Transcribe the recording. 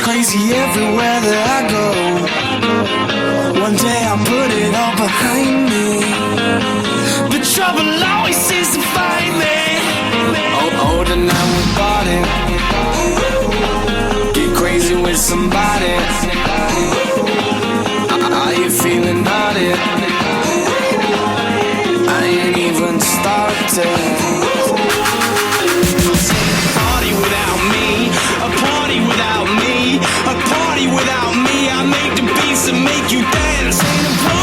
crazy everywhere that I go. One day I'll put it all behind me, but trouble always seems to find me. Oh, tonight we party, get crazy with somebody. Are you feeling naughty? I ain't even started. Party without me, a party without me, a party without me. I make the beats and make you dance. Ain't a party